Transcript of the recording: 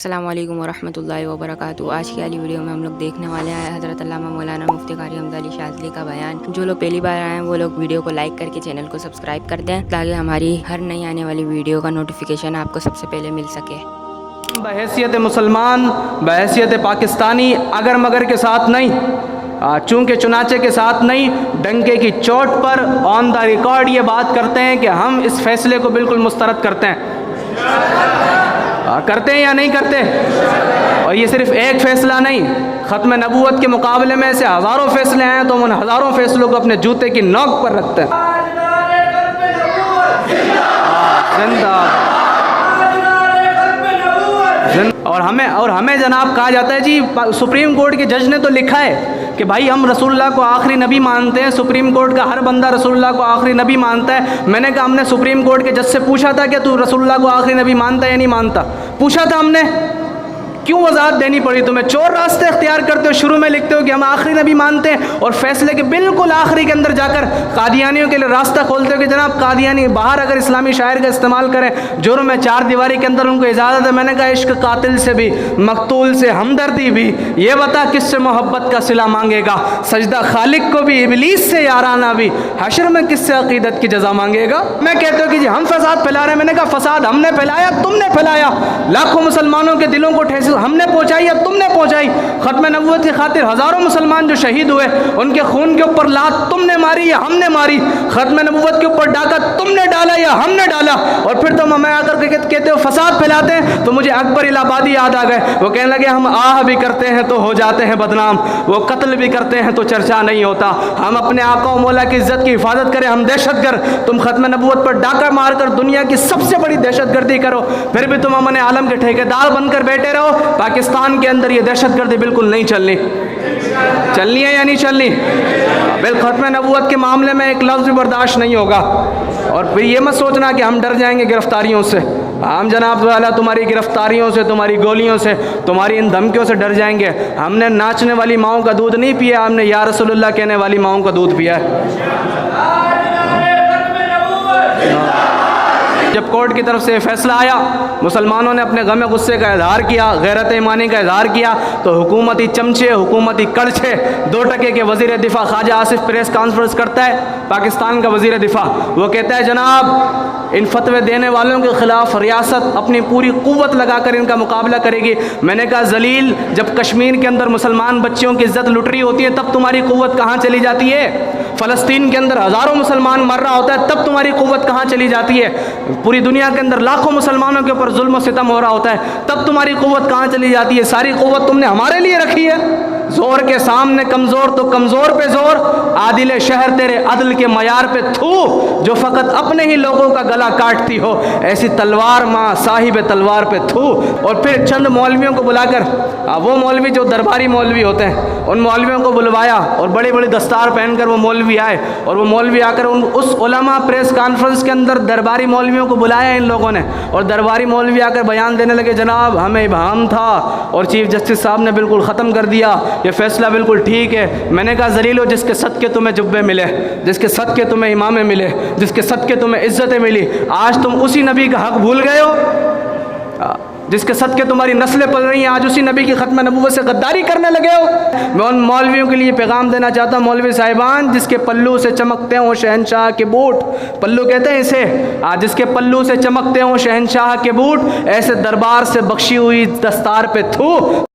अस्सलाम वालेकुम वरहमतुल्लाहि वबरकातुहू। आज की वाली वीडियो में हम लोग देखने वाले हैं हज़रत अल्लामा मौलाना मुफ्ती कारी हमज़ा अली शाज़ली का बयान। जो लोग पहली बार आए हैं वो लोग वीडियो को लाइक करके चैनल को सब्सक्राइब कर दें ताकि हमारी हर नई आने वाली वीडियो का नोटिफिकेशन आपको सबसे पहले मिल सके। बहैसियत मुसलमान, बहैसियत पाकिस्तानी अगर मगर के साथ नहीं, चूँकि चुनाचे के साथ नहीं, डंके की चोट पर ऑन द रिकॉर्ड ये बात करते हैं कि हम इस फैसले को बिल्कुल मुस्तरद करते हैं। करते हैं या नहीं करते? और ये सिर्फ एक फ़ैसला नहीं, ख़त्म नबूवत के मुकाबले में ऐसे हज़ारों फ़ैसले हैं तो हम उन हज़ारों फ़ैसलों को अपने जूते की नोक पर रखते हैं। और हमें जनाब कहा जाता है जी, सुप्रीम कोर्ट के जज ने तो लिखा है कि भाई हम रसूलुल्लाह को आखिरी नबी मानते हैं, सुप्रीम कोर्ट का हर बंदा रसूलुल्लाह को आखिरी नबी मानता है। मैंने कहा हमने सुप्रीम कोर्ट के जज से पूछा था कि तू रसूलुल्लाह को आखिरी नबी मानता है या नहीं मानता? पूछा था हमने? क्यों वजाहत देनी पड़ी तुम्हें? चोर रास्ते इख्तियार करते हो, शुरू में लिखते हो कि हम आखिरी नबी मानते हैं और फैसले के बिल्कुल आखिरी के अंदर जाकर कादियानियों के लिए रास्ता खोलते हो कि जनाब कादियानी बाहर अगर इस्लामी शायर का इस्तेमाल करें जुर्म में, चार दीवारी के अंदर उनको इजाज़त है। मैंने कहा इश्क कातिल से भी, मकतूल से हमदर्दी भी, ये बता किससे मोहब्बत का सिला मांगेगा? सजदा खालिक को भी, इबलीस से याराना भी, हश्र में किससे अकीदत की जजा मांगेगा? मैं कहता हूँ कि जी हम फसाद फैला रहे हैं। मैंने कहा फसाद हमने फैलाया, तुमने फैलाया। लाखों मुसलमानों के दिलों को ठेस हमने पहुंचाई या तुमने पहुंचाई? खत्म नबूवत की खातिर हजारों मुसलमान जो शहीद हुए उनके खून के ऊपर लात तुमने मारी या हमने मारी? खत्म नबूवत के ऊपर डाका तुमने डाला या हमने डाला? और फिर तुम हमें आकर कहते हो फसाद फैलाते हैं। तो मुझे अकबर इलाहाबादी याद आ गए। वो कहने लगे हम आह भी करते हैं तो हो जाते हैं बदनाम, वो कत्ल भी करते हैं तो चर्चा नहीं होता। हम अपने आका और मौला की इज्जत की हिफाजत करें, हम दहशतगर्द। तुम खत्म नबूवत पर डाका मारकर दुनिया की सबसे बड़ी दहशतगर्दी करो, फिर भी तुम अमन आलम के ठेकेदार बनकर बैठे रहो। पाकिस्तान के अंदर ये दहशतगर्दी बिल्कुल नहीं चलनी है या नहीं चलनी? बिल्कुल खत्म नबूवत के मामले में एक लफ्ज़ भी बर्दाश्त नहीं होगा। और फिर ये मत सोचना कि हम डर जाएंगे गिरफ्तारियों से। हम जनाब वाला तुम्हारी गिरफ्तारियों से, तुम्हारी गोलियों से, तुम्हारी इन धमकियों से डर जाएंगे। हमने नाचने वाली माओं का दूध नहीं पिया, हमने या रसूलुल्लाह कहने वाली माओं का दूध पिया है। जब कोर्ट की तरफ से फैसला आया, मुसलमानों ने अपने गम गुस्से का इजहार किया, गैरत ईमानी का इजहार किया, तो हुकूमती चमचे, हुकूमती कड़छे, 2 टके के वज़ीर दिफा ख्वाजा आसिफ प्रेस कॉन्फ्रेंस करता है, पाकिस्तान का वज़ीर दिफा। वो कहता है जनाब इन फतवे देने वालों के ख़िलाफ़ रियासत अपनी पूरी क़ुव्वत लगाकर इनका मुकाबला करेगी। मैंने कहा जलील, जब कश्मीर के अंदर मुसलमान बच्चियों की इज्जत लुट रही होती है तब तुम्हारी क़ुव्वत कहाँ चली जाती है? फ़लस्तीन के अंदर हज़ारों मुसलमान मर रहा होता है तब तुम्हारी क़ुव्वत कहाँ चली जाती है? पूरी दुनिया के अंदर लाखों मुसलमानों के ऊपर जुल्म और सितम हो रहा होता है तब तुम्हारी क़ुव्वत कहाँ चली जाती है? सारी क़ुव्वत तुमने हमारे लिए रखी है। ज़ोर के सामने कमज़ोर तो कमज़ोर पे ज़ोर, आदिल शहर तेरे अदल के मयार पे थू, जो फ़कत अपने ही लोगों का गला काटती हो, ऐसी तलवार माँ साहिब तलवार पे थू। और फिर चंद मौलवियों को बुलाकर, वो मौलवी जो दरबारी मौलवी होते हैं, उन मौलवियों को बुलवाया और बड़ी बड़ी दस्तार पहनकर वो मौलवी आए। और वो मौलवी आकर उस उलमा प्रेस कॉन्फ्रेंस के अंदर दरबारी मौलवियों को बुलाया इन लोगों ने, और दरबारी मौलवी आकर बयान देने लगे जनाब हमें इबहाम था और चीफ जस्टिस साहब ने बिल्कुल ख़त्म कर दिया, ये फ़ैसला बिल्कुल ठीक है। मैंने कहा जलीलो, जिसके सदके तुम्हें जुब्बे मिले, जिसके सदके तुम्हें इमामें मिले, जिसके सदके तुम्हें इज्जतें मिली, आज तुम उसी नबी का हक़ भूल गए हो। जिसके सदके तुम्हारी नस्लें पल रही हैं, आज उसी नबी की खत्म नबूवत से गद्दारी करने लगे हो। मैं उन मौलवियों के लिए पैगाम देना चाहता हूँ, मौलवी साहिबान, जिसके पल्लू से चमकते हों शहनशाह के बूट, पल्लू कहते हैं इसे, जिसके पल्लू से चमकते हों शहनशाह के बूट, ऐसे दरबार से बख्शी हुई दस्तार पे थू।